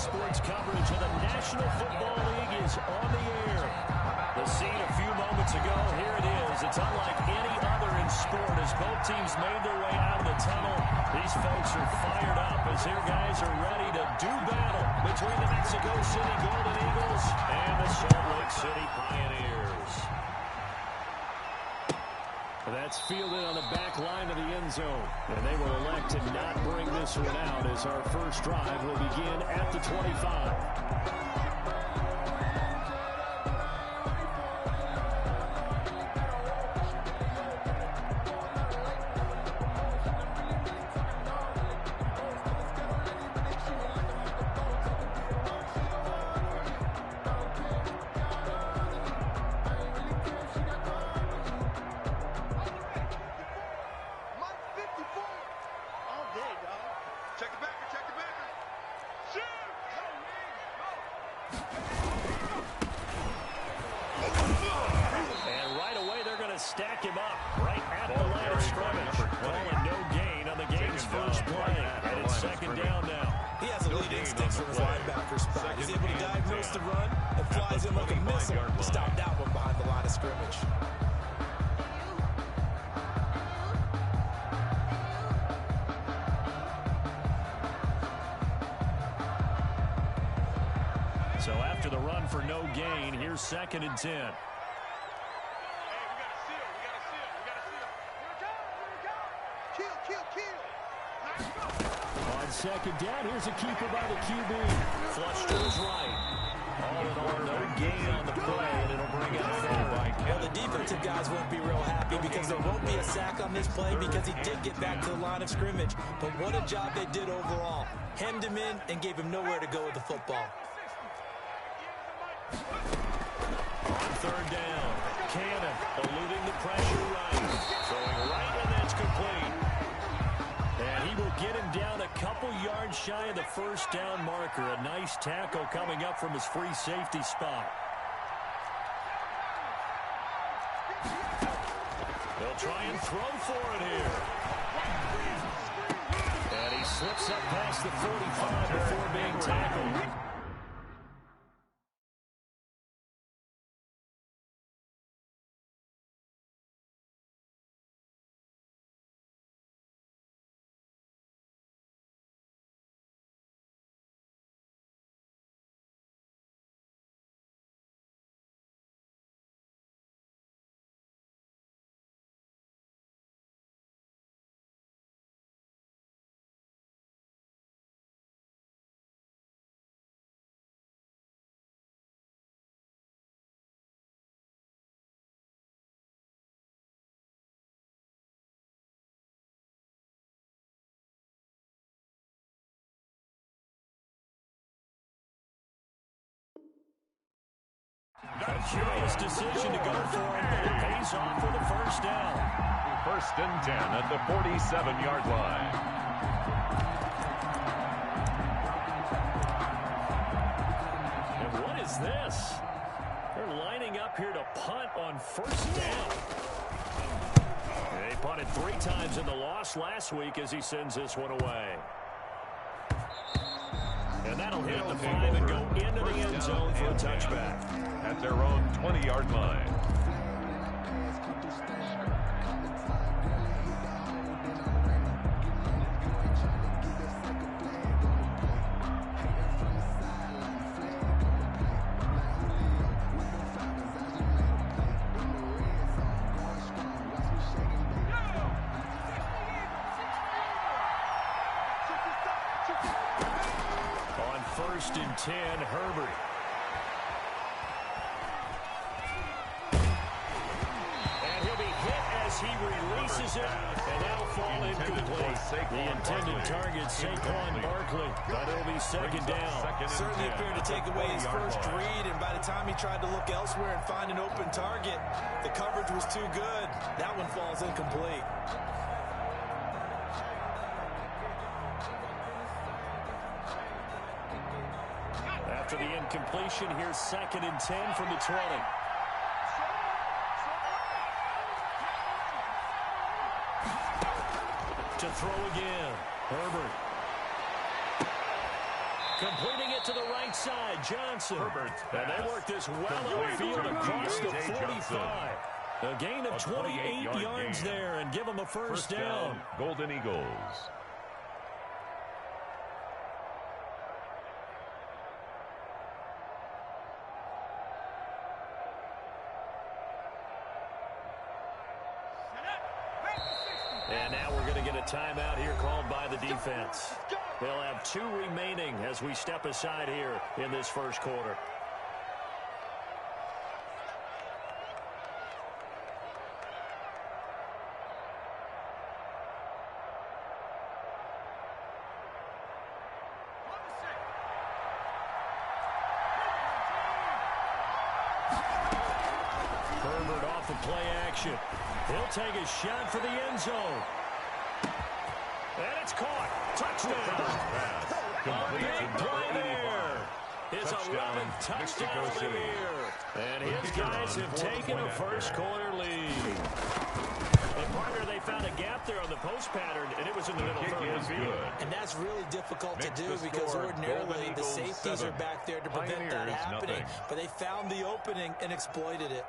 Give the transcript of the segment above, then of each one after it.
sports coverage of the National Football League is on the air. The scene a few moments ago, here it is. It's unlike any other in sport as both teams made their way out of the tunnel. These folks are fired up as their guys are ready to do battle between the Mexico City Golden Eagles and the Salt Lake City Pioneers. That's fielded on the back line of the end zone. And they will elect to not bring this one out as our first drive will begin at the 25. Stack him up right at the line of scrimmage. Calling no gain on the game's first play. And it's second down now. He has a lead instinct from his linebacker spot. He's able to diagnose the run and flies in like a missile to stop that one behind the line of scrimmage. So after the run for no gain, here's 2nd and 10. On second down, here's a keeper by the QB. Flush to his right. All in all, no gain on the play, and it'll bring out 4. Well, the defensive guys won't be real happy because there won't be a sack on this play because he did get back to the line of scrimmage. But what a job they did overall. Hemmed him in and gave him nowhere to go with the football. On 3rd down, Cannon eluding the pressure right. Throwing right, and that's complete. And he will get him down a couple yards shy of the first down marker. A nice tackle coming up from his free safety spot. They'll try and throw for it here. And he slips up past the 45 before being tackled. A curious decision to go for him, but it pays off for the first down. 1st and 10 at the 47-yard line. And what is this? They're lining up here to punt on 1st down. They punted 3 times in the loss last week as he sends this one away. And that'll hit the 5 and go into the end zone for a touchback. At their own 20-yard line. On 1st and 10, Herbert. He releases it, and that'll fall incomplete. The intended target, Saquon Barkley, but it'll be 2nd down. Certainly appeared to take away his first read, and by the time he tried to look elsewhere and find an open target, the coverage was too good. That one falls incomplete. After the incompletion, here's 2nd and 10 from the 20. To throw again, Herbert. Completing it to the right side, Johnson. Herbert's And they work this well upfield across the 45. A gain of 28 yards there and give them a first down. Golden Eagles. And now we're going to get a timeout here called by the defense. They'll have 2 remaining as we step aside here in this first quarter. Herbert off of play action. He'll take a shot for the end zone. And it's caught. Touchdown. A big play there. His 11th touchdown of the year. And his guys have taken a first quarter lead. And partner, they found a gap there on the post pattern, and it was in the middle third field. And that's really difficult to do because ordinarily the safeties are back there to prevent that happening. But they found the opening and exploited it.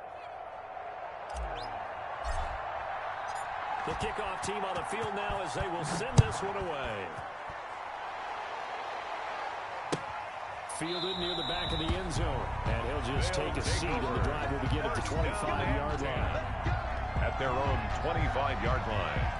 The kickoff team on the field now as they will send this one away. Fielded near the back of the end zone. And he'll just take a seat, and the drive will begin at the 25-yard line. At their own 25-yard line.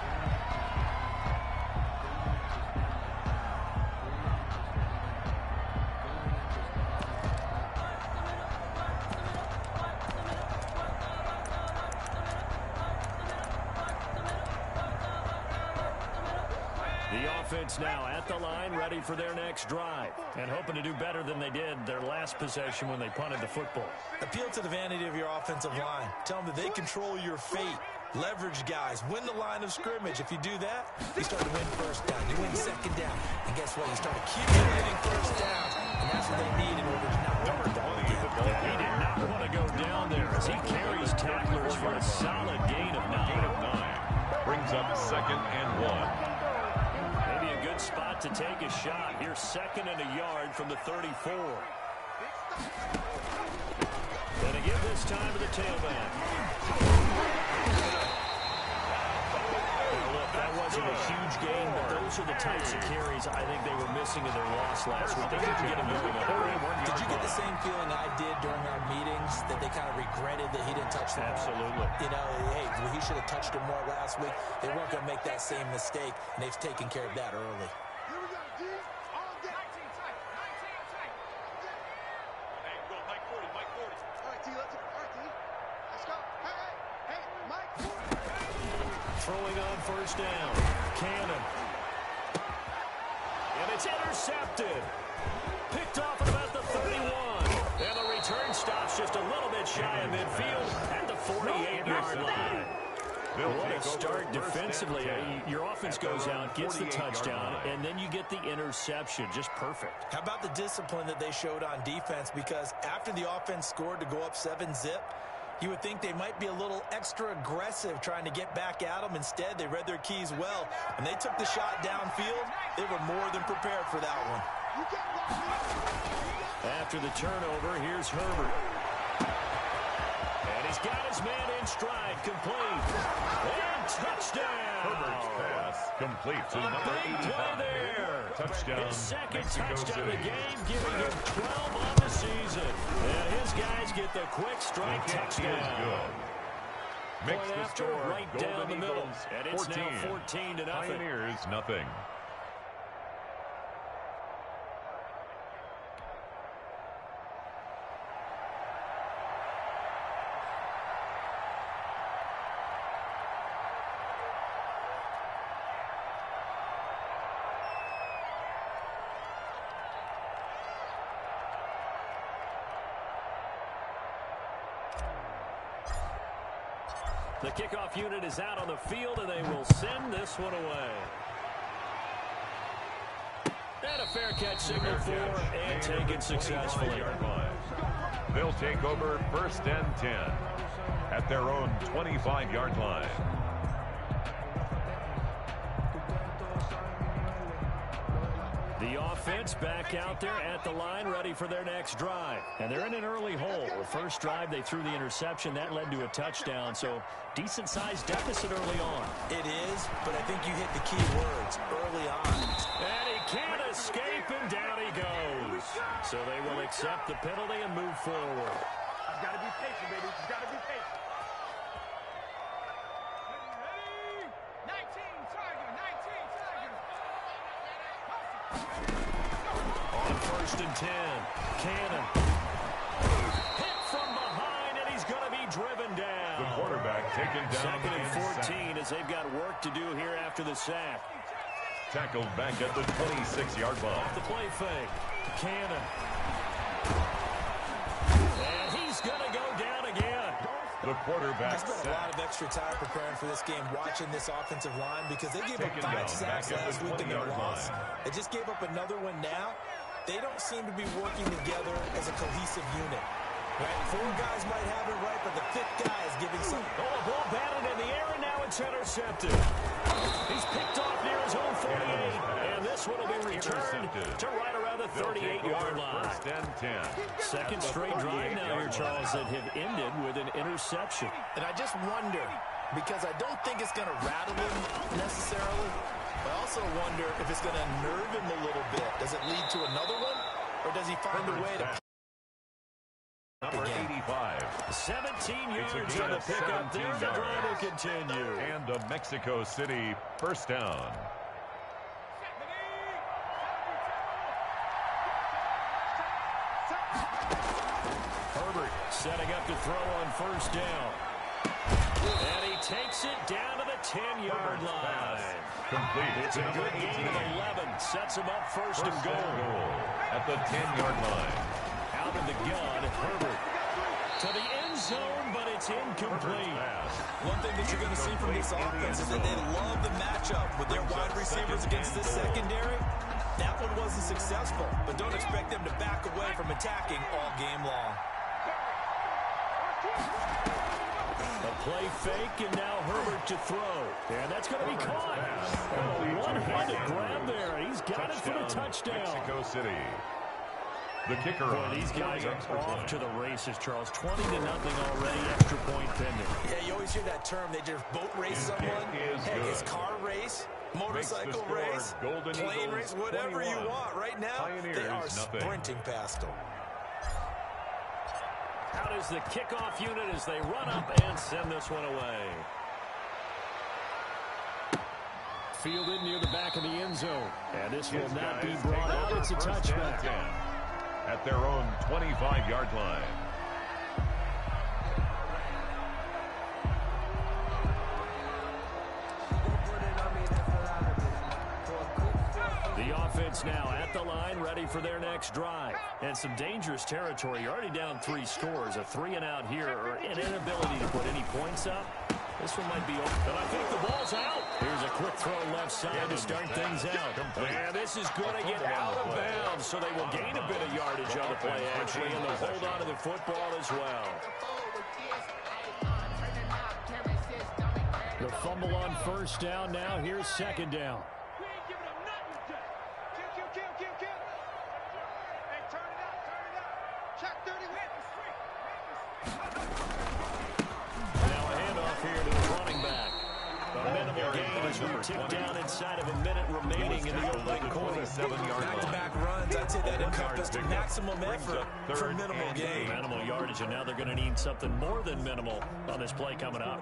Now at the line, ready for their next drive, and hoping to do better than they did their last possession when they punted the football. Appeal to the vanity of your offensive line. Tell them that they control your fate. Leverage guys. Win the line of scrimmage. If you do that, you start to win first down. You win second down. And guess what? You start accumulating first downs. And that's what they need in order to not win the ball again. He did not want to go down there as he carries tacklers for a solid gain of 9. Brings up 2nd and 1. Good spot to take a shot. Here's 2nd and a yard from the 34. And to give this time to the tailback. Now look, that wasn't a huge gain, but those are the types of carries I think they were missing in their loss last week. They couldn't get them going up. Did you get the same feeling I did during our meetings, that they kind of regretted that he didn't touch the ball? Absolutely. You know, hey, he should have touched him more last week. They weren't going to make that same mistake, and they've taken care of that early. Here we go, D. All day. 19 tight. 19 tight. Hey, go, Mike 40, Mike 40. All right, D, let's go. All right, D. Let's go. Hey, Mike 40. Throwing on first down. Cannon. And it's intercepted. Picked off at about the 31. And the return stops just a little bit shy of midfield at the 48-yard line. What a start defensively. Your offense goes out, gets the touchdown, and then you get the interception. Just perfect. How about the discipline that they showed on defense? Because after the offense scored to go up 7-zip, you would think they might be a little extra aggressive trying to get back at them. Instead, they read their keys well. When they took the shot downfield, they were more than prepared for that one. After the turnover, here's Herbert. And he's got his man in stride, complete. And touchdown. Herbert's pass complete to number 85. There. Touchdown. His second Mexico touchdown of the City. game, giving him 12 on the season. And his guys get the quick strike touchdown. Makes Point the after, score right Golden down the middle. Eagles And it's 14. now 14-0. Pioneers nothing. The kickoff unit is out on the field, and they will send this one away. And a fair catch signal for, and taken successfully. They'll take over 1st and 10 at their own 25-yard line. The The offense back out there at the line, ready for their next drive. And they're in an early hole. The first drive, they threw the interception. That led to a touchdown, so decent-sized deficit early on. It is, but I think you hit the key words early on. And he can't escape, and down he goes. So they will accept the penalty and move forward. I've got to be patient, baby. You've got to be patient. 19 Tiger, 19 Tiger. On 1st and 10, Cannon. Hit from behind, and he's going to be driven down. The quarterback taken down. 2nd and 14 as they've got work to do here after the sack. Tackled back at the 26-yard line. Off the play fake. Cannon. And he's going to go down again. The quarterback I spent a lot of extra time preparing for this game, watching this offensive line, because they gave up 5 sacks last week in their loss. They just gave up another one now. They don't seem to be working together as a cohesive unit. Right? 4 guys might have it right, but the 5th guy is giving some. Oh, a ball batted in the air, and now it's intercepted. He's picked off near his own 48, and this one will be returned to right around the 38-yard line. 1st and 10. Second straight drive now here, Charles, that have ended with an interception. And I just wonder, because I don't think it's going to rattle him necessarily, but I also wonder if it's going to nerve him a little bit. Does it lead to another one, or does he find a way to... Number 85. 17 yards on the pickup there. The drive will continue. And a Mexico City first down. Herbert setting up to throw on 1st down. And he takes it down to the 10-yard line. Complete. It's a good gain of 11. Sets him up first and goal. At the 10-yard line. Out of the gun, Herbert to the end zone, but it's incomplete. One thing that you're going to see from this offense is that they love the matchup with their wide receivers against this secondary. That one wasn't successful, but don't expect them to back away from attacking all game long. A play fake, and now Herbert to throw. And that's going to be caught. Oh, one-handed grab there. He's got it for the touchdown. Mexico City. The kicker. Boy, these guys are off to the races, Charles. 20-0 already. Extra point pending. Yeah, you always hear that term. They just boat race someone. Hey, it's car race, motorcycle race, plane race, whatever you want. Right now, they are sprinting past them. Out is the kickoff unit as they run up and send this one away. Fielded near the back of the end zone. And this will not be brought out. It's a touchback. At their own 25-yard line. The offense now at the line, ready for their next drive. And some dangerous territory. You're already down 3 scores. A 3-and-out here, or an inability to put any points up. This one might be open. And I think the ball's out. Here's a quick throw left side to start things out. And this is going to get out of bounds, so they will gain a bit of yardage on the play, actually, and they'll hold on to the football as well. The fumble on 1st down now. Here's 2nd down. We ain't giving them nothing. Kill. Hey, turn it out. Check 30 wins. Now a handoff here to the running back. A minimal gain as we tick down inside of a minute remaining in the opening quarter. Back-to-back runs, I'd say that encompassed maximum effort for minimal gain. Minimal yardage, and now they're going to need something more than minimal on this play coming up.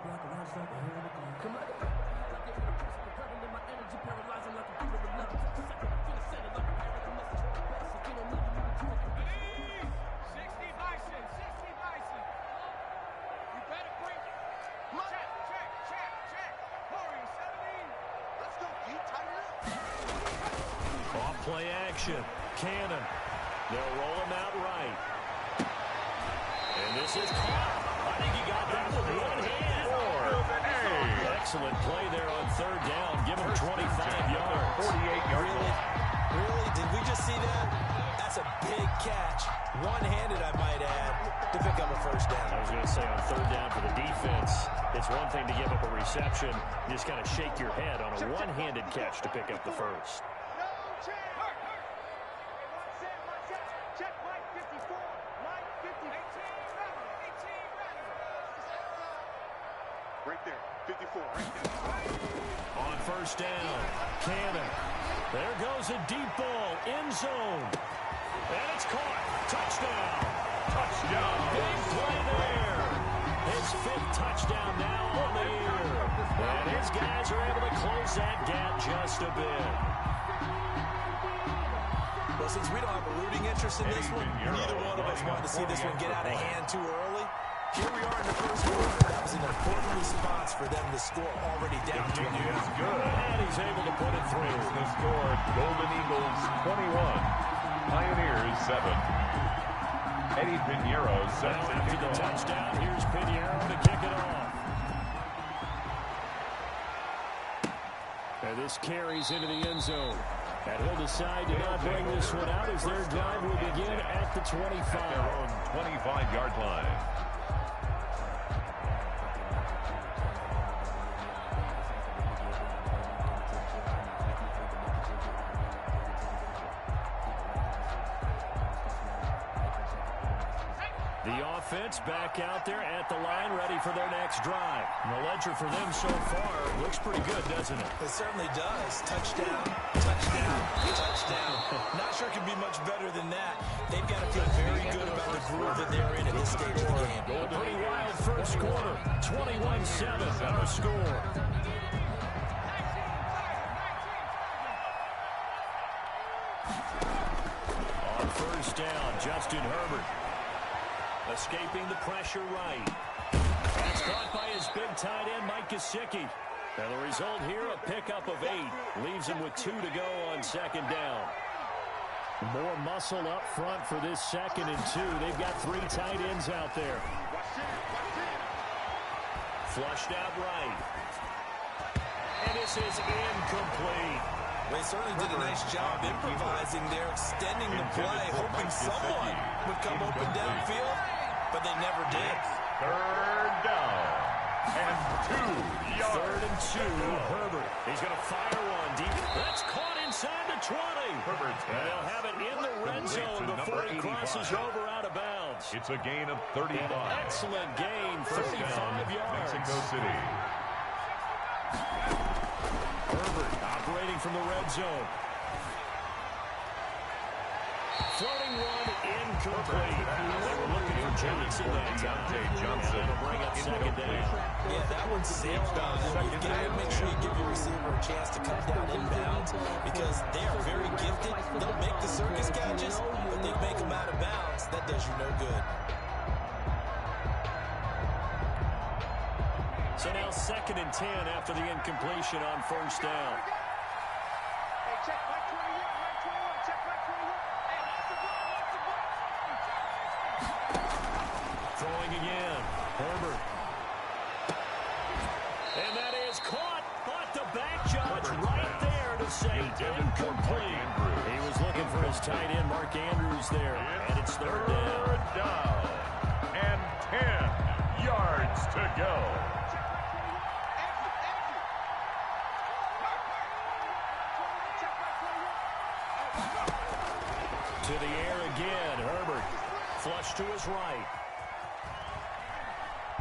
Play action. Cannon. They'll roll him out right. And this is caught. I think he got that with one hand. Excellent play there on 3rd down. Give him 25 yards. 48 yards. Really? Did we just see that? That's a big catch. One-handed, I might add, to pick up a 1st down. I was going to say on 3rd down for the defense, it's one thing to give up a reception. You just kind of shake your head on a one-handed catch to pick up the 1st. Right there. 54. Right there. On first down, Cannon. There goes a deep ball, end zone. And it's caught. Touchdown. Touchdown. Big play there. His 5th touchdown now on the year. And his guys are able to close that gap just a bit. Well, since we don't have a rooting interest in this one, neither one of us wanted to see this one get out of hand too early. Here we are in the first quarter. That was an important response for them to score already down 21. Is good. And he's able to put it through. The score, Golden Eagles 21, Pioneers 7. Eddie Pinheiro sets Now it after the off. touchdown, here's Pinheiro to kick it off. And this carries into the end zone. And he'll decide to not bring this one out as their drive will begin at the 25. At their own 25-yard line. The offense back out there at the line, ready for their next drive. And the ledger for them so far looks pretty good, doesn't it? It certainly does. Touchdown, touchdown, touchdown. Not sure it can be much better than that. They've got to feel very good about the groove that they're in at this stage of the game. A pretty wild first quarter. 21-7 our score. On first down, Justin Herbert. Escaping the pressure right. That's caught by his big tight end, Mike Gesicki. And the result here, a pickup of 8. Leaves him with 2 to go on second down. More muscle up front for this 2nd and 2. They've got 3 tight ends out there. Flushed out right. And this is incomplete. They certainly did a nice job improvising there, extending the play, hoping someone would come open downfield, but they never did. 3rd down and 2 yards. 3rd and 2, Herbert. He's going to fire one deep. That's caught inside the 20. Herbert's And they'll have it in the red zone before he crosses over out of bounds. It's a gain of 35. Excellent gain, First 35 down, yards. Mexico City. Herbert operating from the red zone. Floating one incomplete. They were looking for Johnson that time. Johnson. They'll bring up second down. Yeah, that one sailed on. You've got to make sure you give your receiver a chance to come down inbounds because they are very gifted. They'll make the circus catches, but they make them out of bounds. That does you no good. So now 2nd and 10 after the incompletion on first down. Hey, check right 21, right 21, check right 21. Hey, watch the ball, watch the ball. Throwing again. Herbert. And that is caught. But the back judge right there to say incomplete. He was looking for his tight end, Mark Andrews there. And it's 3rd down. 3rd down and 10 yards to go. To the air again, Herbert. Flush to his right.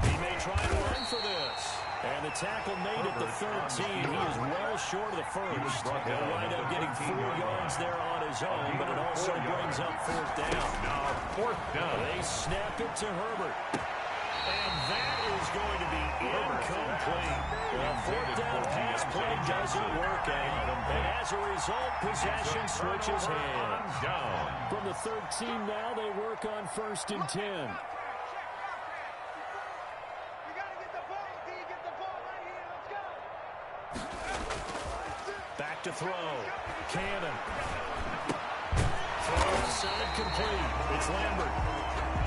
He may try to run for this. And the tackle made at the 13. He is well short of the first. He'll wind up getting 4 yards there on his own, but it also brings up 4th down. Now 4th down. They snap it to Herbert. And that is going to be incomplete. Well, 4th down pass play doesn't work out. And as a result, possession switches hands. Down. From the 13 now, they work on 1st and 10. You gotta get the ball, D. Get the ball right here. Let's go. Back to throw. Cannon. Throw side complete. It's Lambert.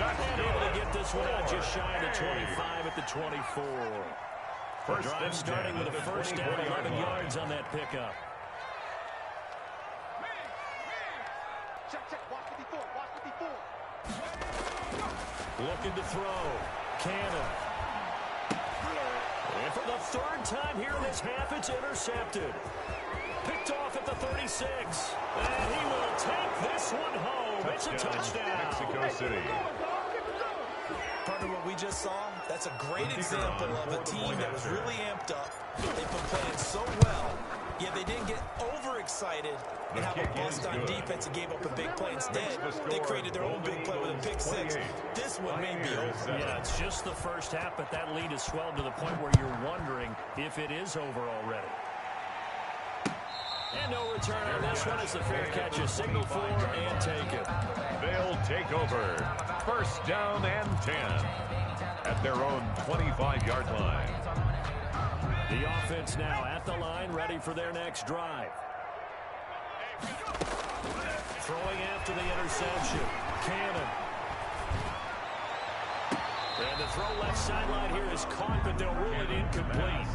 And able to get this one out just shy of the 25 at the 24. The drive starting with a first down, 11 yards on that pickup. Check, check. Watch 54. Watch 54. Looking to throw. Cannon. And for the 3rd time here in this half, it's intercepted. Picked off at the 36. And he will take this one home. It's a touchdown. Mexico City. Partner, what we just saw That's a great example of a team that was really amped up. They've been playing so well, yet they didn't get overexcited and have a bust on defense and gave up a big play. Instead, they created their own big play with a pick six. This one may be over. Yeah, it's just the first half, but that lead has swelled to the point where you're wondering if it is over already. And no return on this one as the fair catch is signaled for and taken. They'll take over. First down and 10 at their own 25-yard line. The offense now at the line, ready for their next drive. Throwing after the interception. Cannon. And the throw left sideline here is caught, but they'll rule it incomplete.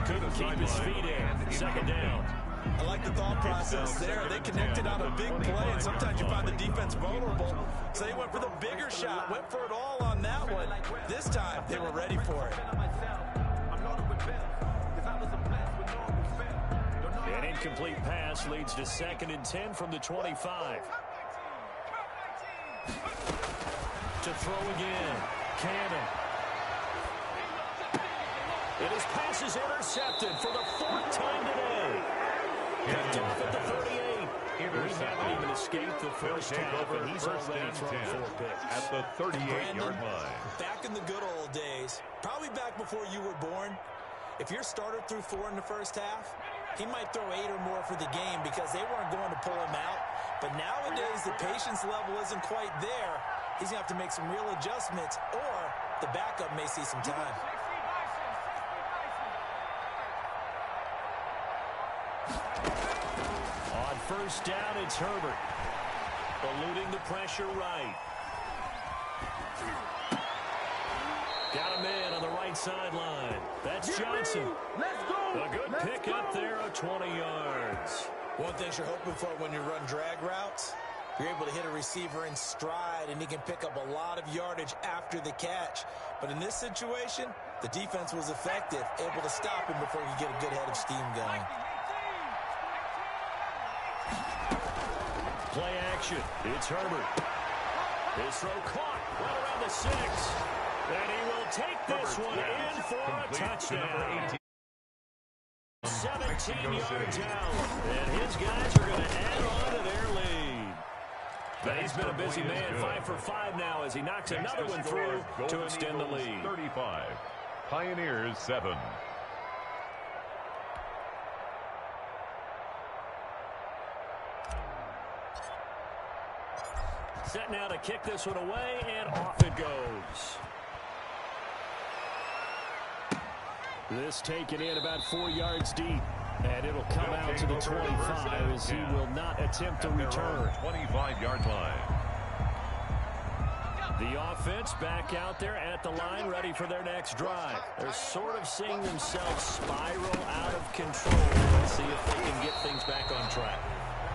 Couldn't keep his feet in. Second down. I like the thought process there. They connected on a big play, and sometimes you find the defense vulnerable. So they went for the bigger shot, went for it all on that one. This time, they were ready for it. An incomplete pass leads to 2nd and 10 from the 25. To throw again. Cannon. And his pass is intercepted for the 4th time today. Picked off at the 38. We haven't even escaped the first half, and he's already thrown 4 picks. At the 38-yard line. Back in the good old days, probably back before you were born, if your starter threw 4 in the first half, he might throw 8 or more for the game because they weren't going to pull him out. But nowadays, the patience level isn't quite there. He's going to have to make some real adjustments, or the backup may see some time. On first down, it's Herbert. Eluding the pressure right. Got him in on the right sideline. That's Johnson. Let's go. A good pick up there of 20 yards. One thing you're hoping for when you run drag routes, you're able to hit a receiver in stride, and he can pick up a lot of yardage after the catch. But in this situation, the defense was effective, able to stop him before he could get a good head of steam going. Play action. It's Herbert. His throw caught right around the 6. And he will take this one in for a touchdown. 17 yards out. And his guys are going to add on to their lead. But he's been a busy man, 5 for 5 now as he knocks another one through to extend the lead. 35. Pioneers 7. Set now to kick this one away, and off it goes. This taken in about 4 yards deep, and it'll come out to the 25 as he will not attempt to return. 25-yard line. The offense back out there at the line, ready for their next drive. They're sort of seeing themselves spiral out of control. Let's see if they can get things back on track.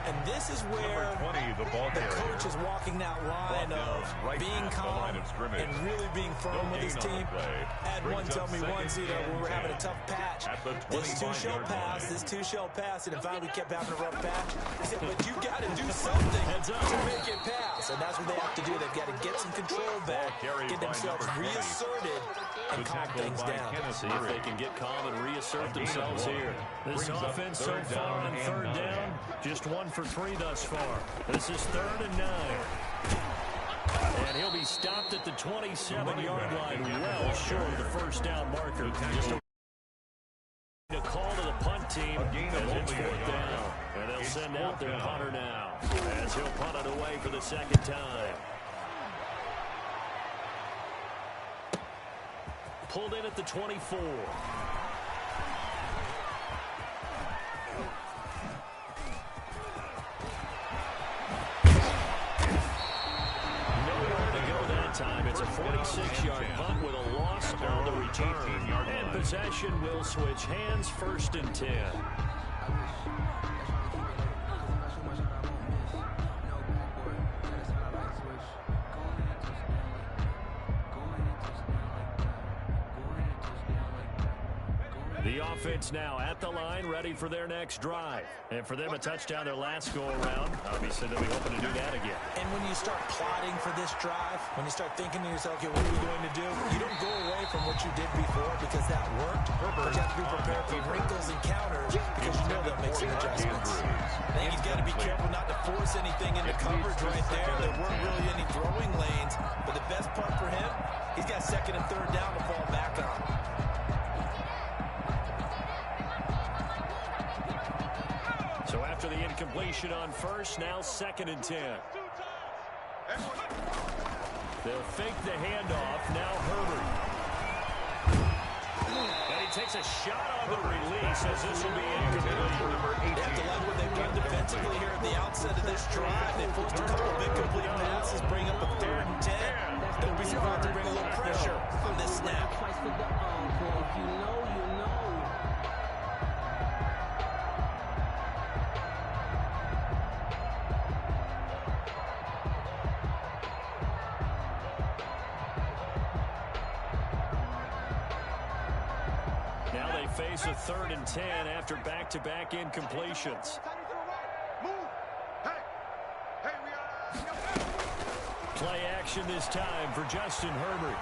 And this is where 20, the coach is walking that line of being calm and really being firm with his team. Had one tell me once, we were having a tough patch. This too shall pass, and in fact we kept having a rough patch. He said, but you got to do something to make it pass, and that's what they have to do. They've got to get some control back, get themselves reasserted, and calm things down. See if they can get calm and reassert themselves here. This offense so far on 3rd down, just 1 for 3 thus far. This is 3rd and 9. And he'll be stopped at the 27-yard line, well short of the first down marker. Just a call to the punt team as it's 4th down. And they'll send out their punter now as he'll punt it away for the 2nd time. Pulled in at the 24. Time. It's a 46-yard punt with a loss on the return. And possession will switch hands, 1st and 10. The offense now at the line, ready for their next drive. And for them, a touchdown their last go-around. Obviously, they'll be hoping to do that again. And when you start plotting for this drive, when you start thinking to yourself, okay, what are we going to do? You don't go away from what you did before because that worked. But you have to be prepared for wrinkles and counters because you know they'll make some adjustments. I think he's got to be careful not to force anything into coverage right there. There weren't really any throwing lanes. But the best part for him, he's got second and third down to fall back on. So after the incompletion on first, now 2nd and 10. They'll fake the handoff. Now Herbert. And he takes a shot on the release as this will be incomplete. They have to like what they've done defensively here at the outset of this drive. They forced a couple of incomplete passes, bring up a 3rd and 10. Don't be surprised to bring a little pressure on this snap. Face a 3rd and 10 after back-to-back incompletions. Play action this time for Justin Herbert.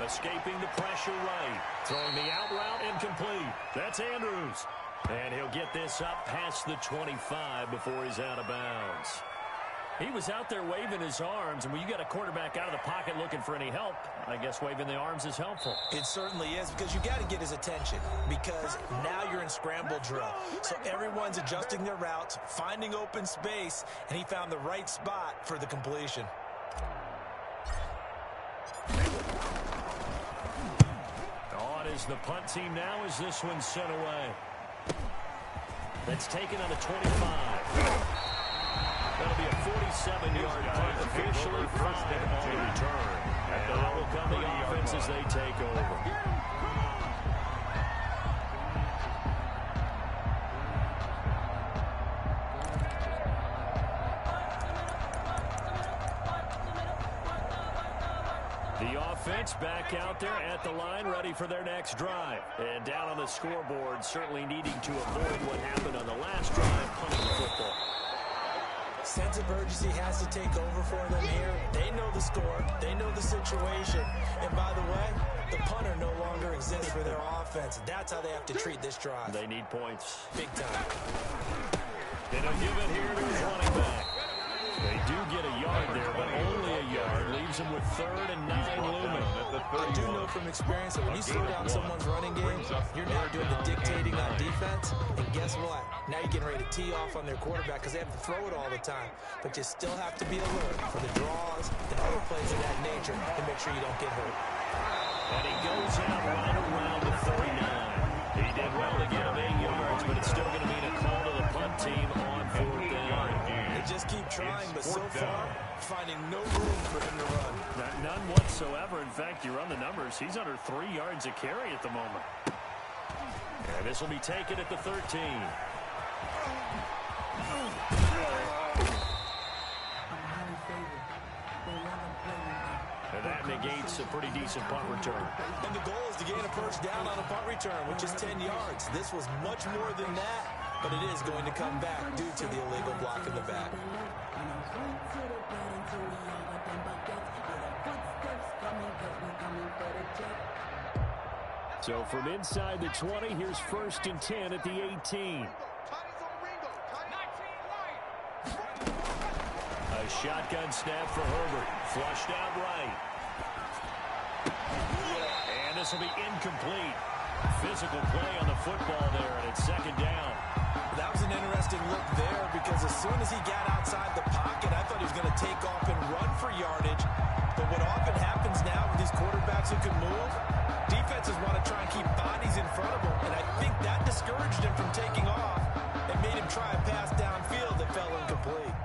Escaping the pressure right. Throwing the out route incomplete. That's Andrews. And he'll get this up past the 25 before he's out of bounds. He was out there waving his arms, and when you got a quarterback out of the pocket looking for any help, I guess waving the arms is helpful. It certainly is, because you got to get his attention, because now you're in scramble drill. So everyone's adjusting their routes, finding open space, and he found the right spot for the completion. On is the punt team now as this one's sent away. That's taken on the 25. That'll be a 47-yard punt, officially 5 on the return. And now will come the offense as they take over. The offense back out there at the line, ready for their next drive. And down on the scoreboard, certainly needing to avoid what happened on the last drive, punting the football. Sense of urgency has to take over for them here. They know the score. They know the situation. And by the way, the punter no longer exists for their offense. That's how they have to treat this drive. They need points. Big time. They don't give it here to his running back. They do get a yard there, but only a yard. Leaves them with 3rd and 9 looming. I do know from experience that when you slow down someone's running game, you're now doing the dictating on defense. And guess what? Now you're getting ready to tee off on their quarterback because they have to throw it all the time. But you still have to be alert for the draws and other plays of that nature to make sure you don't get hurt. And he goes out right around the 39. He did well to get him 8 yards, but it's still going to mean a call to the punt team on 4th down. They just keep trying, but so far, finding no room for him to run. None whatsoever. In fact, you run the numbers. He's under 3 yards a carry at the moment. And this will be taken at the 13. And that negates a pretty decent punt return. And the goal is to gain a first down on a punt return, which is 10 yards. This was much more than that, but it is going to come back due to the illegal block in the back. So from inside the 20, here's 1st and 10 at the 18. A shotgun snap for Herbert. Flushed out right. And this will be incomplete. Physical play on the football there, and it's 2nd down. That was an interesting look there because as soon as he got outside the pocket, I thought he was going to take off and run for yardage. But what often happens now with these quarterbacks who can move, defenses want to try and keep bodies in front of them, and I think that discouraged him from taking off and made him try a pass downfield that fell incomplete.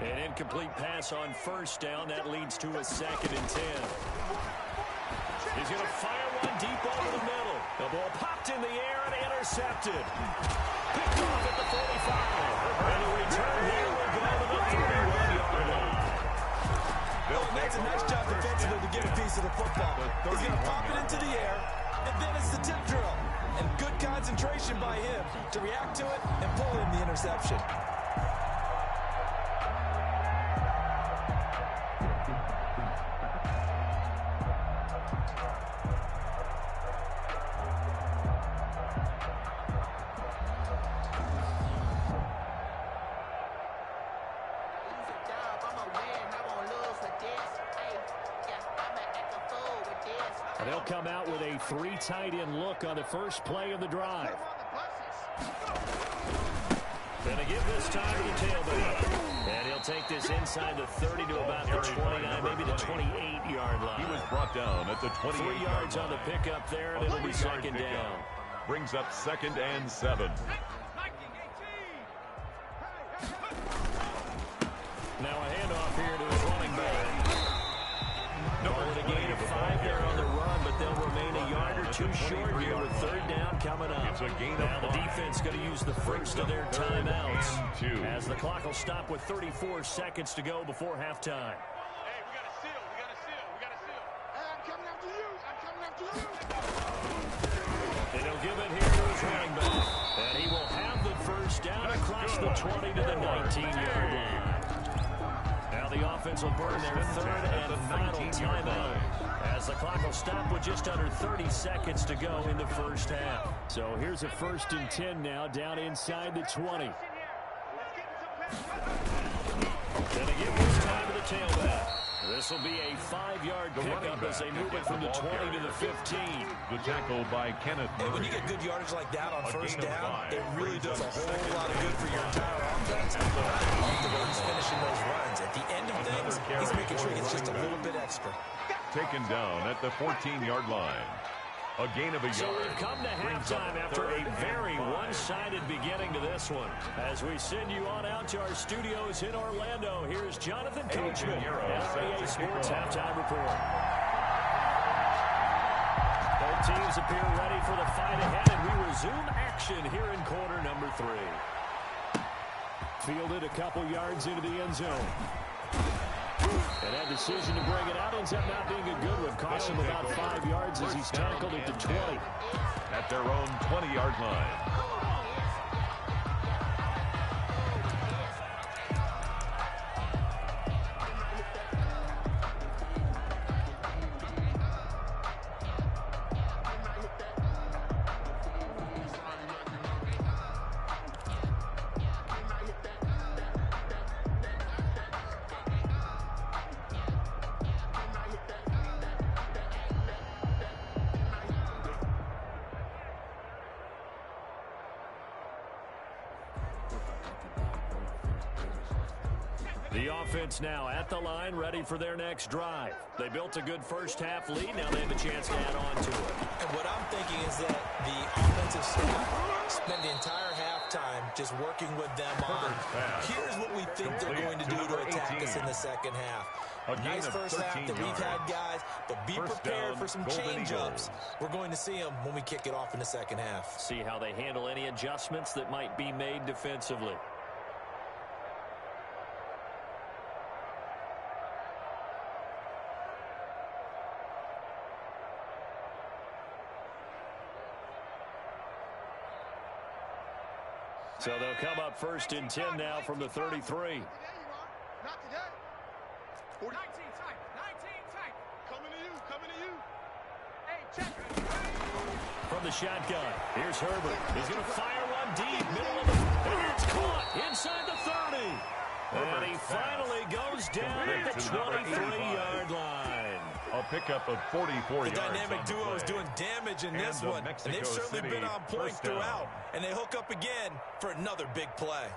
An incomplete pass on 1st down. That leads to a 2nd and 10. He's going to fire one deep over the middle. The ball popped in the air and intercepted. Picked off at the 45. And the return here will go to the 31-yard line. Well, it makes a nice job defensively to get a piece of the football. He's going to pop it into the air, and then it's the tip drill. quick to react to it and pull in the interception. They'll come out with a 3 tight end look on the first play of the drive. Gonna give this time to the tailback. And he'll take this inside the 30 to about the 29, maybe the 28-yard line. He was brought down at the 28 3 yards on the pickup there, and it'll be second down. Brings up 2nd and 7. Now a handoff here to his running back. Call it a gain of 5 there on the run, but they'll remain a yard or 2 short here with 3rd down coming up. It's a gain of now the defense going to use the first of their timeouts as the clock will stop with 34 seconds to go before halftime. Hey, we got a seal. We got a seal. We got a seal. Hey, I'm coming after you. I'm coming after you. And he'll give it here to his running back. And he will have the first down across the 20 to the 19-yard line. Now the offense will burn their 3rd and final timeout as the clock will stop with just under 30 seconds to go in the first half. So here's a 1st and 10 now down inside the 20. Gonna give this time to the tailback. This will be a 5-yard pickup as they move it from the 20 to the 15. The tackle by Kenneth Murray. And when you get good yardage like that on first down, it really does a whole lot of good for your entire offense. I love the way he's finishing those runs. At the end of things, he's making sure he gets just a little bit extra. Taken down at the 14-yard line. A gain of a yard. So we've come to halftime after a very one-sided beginning to this one. As we send you on out to our studios in Orlando, here's Jonathan Coachman, NRA Sports Halftime Report. Both teams appear ready for the fight ahead, and we resume action here in quarter number 3. Fielded a couple yards into the end zone. And that decision to bring it out ends up not being a good one. Cost him about 5 yards as he's tackled at the 20. At their own 20-yard line. The offense now at the line, ready for their next drive. They built a good first-half lead. Now they have a chance to add on to it. And what I'm thinking is that the offensive staff spend the entire halftime just working with them on, here's what we think they're going to do to attack us in the second half. Nice first half that we've had, guys, but be prepared for some change-ups. We're going to see them when we kick it off in the second half. See how they handle any adjustments that might be made defensively. So they'll come up 1st and 10 now from the 33. Not today. 19 tight. 19 tight. Coming to you. Coming to you. Hey, check. From the shotgun, here's Herbert. He's going to fire one deep, middle of the... And it's caught inside the 30. And he finally goes down at the 23-yard line. A pickup of 44 yards. The dynamic duo is doing damage in this one. And they've certainly been on point throughout. And they hook up again for another big play.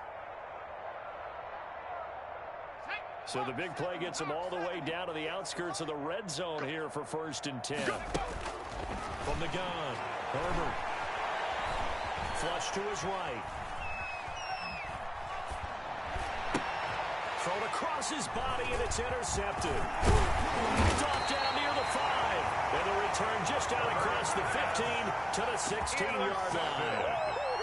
So the big play gets them all the way down to the outskirts of the red zone here for 1st and 10. From the gun, Herbert. Flush to his right. Thrown across his body, and it's intercepted. Dropped down near the 5. And the return just out across the 15 to the 16-yard line.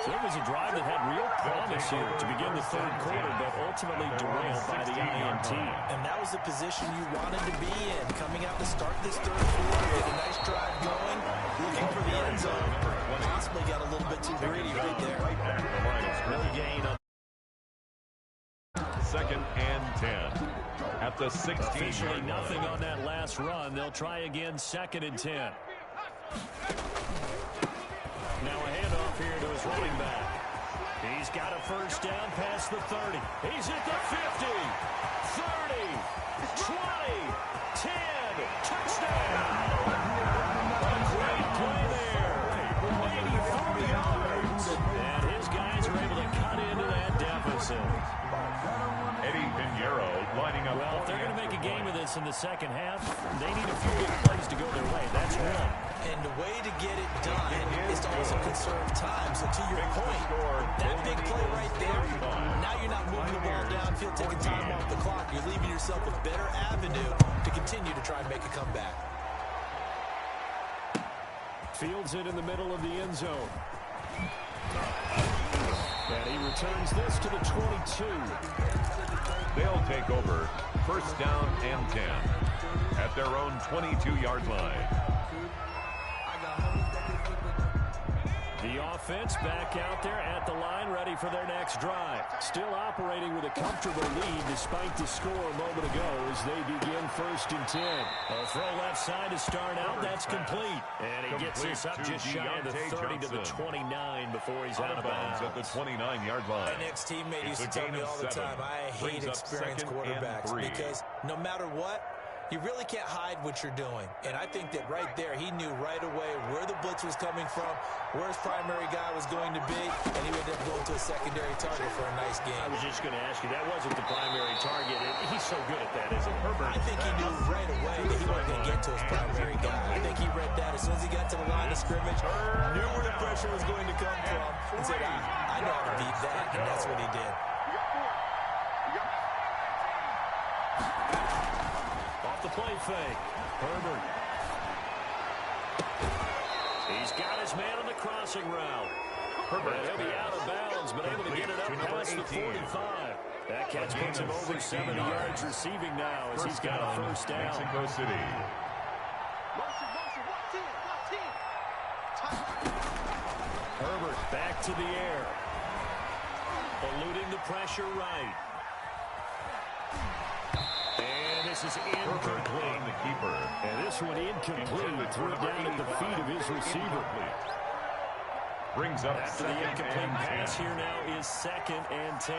So it was a drive that had real promise here to begin the third quarter, but ultimately derailed by the INT. And that was the position you wanted to be in. Coming out to start this third quarter, get a nice drive going, looking for the end zone. Possibly got a little bit too greedy right there. No gain on. Second and 10 at the 16. Officially nothing on that last run. They'll try again, second and 10. Now a handoff here to his running back. He's got a first down past the 30. He's at the 50, 30, 20, 10, touchdown. A great play there. 84 yards. And his guys are able to cut into that deficit. Eddie Pinheiro lining up. Well, if they're going to make a game of this in the second half, they need a few big plays to go their way. That's one. And the way to get it done is to also conserve time. So to your point, that big play right there, now you're not moving the ball downfield, taking time off the clock. You're leaving yourself a better avenue to continue to try and make a comeback. Fields it in the middle of the end zone. And he returns this to the 22. They'll take over first down and 10 at their own 22-yard line. The offense back out there at the line, ready for their next drive. Still operating with a comfortable lead despite the score a moment ago as they begin first and 10. A throw left side to start out. That's complete. And he gets this up just shy of the 30 to the 29 before he's out of bounds. At the 29-yard line. My next teammate used to tell me all the time, I hate experienced quarterbacks because no matter what, you really can't hide what you're doing. And I think that right there, he knew right away where the blitz was coming from, where his primary guy was going to be, and he ended up going to a secondary target for a nice game. I was just going to ask you, that wasn't the primary target. He's so good at that, isn't he? Herbert. I think he knew right away that he wasn't going to get to his primary guy. I think he read that as soon as he got to the line of scrimmage, knew where the pressure was going to come from, and said, I know how to beat that, and that's what he did. The play fake. Herbert. He's got his man on the crossing route. Herbert. He'll be out of bounds, but able to get it up past the 45. That catch puts him over 70 yards receiving now as he's got a first down. Mexico City. Herbert back to the air. Eluding the pressure right. This is incomplete. The keeper. And this one incomplete. Threw it down at the feet of his receiver. Brings up after the incomplete pass here now is second and 10.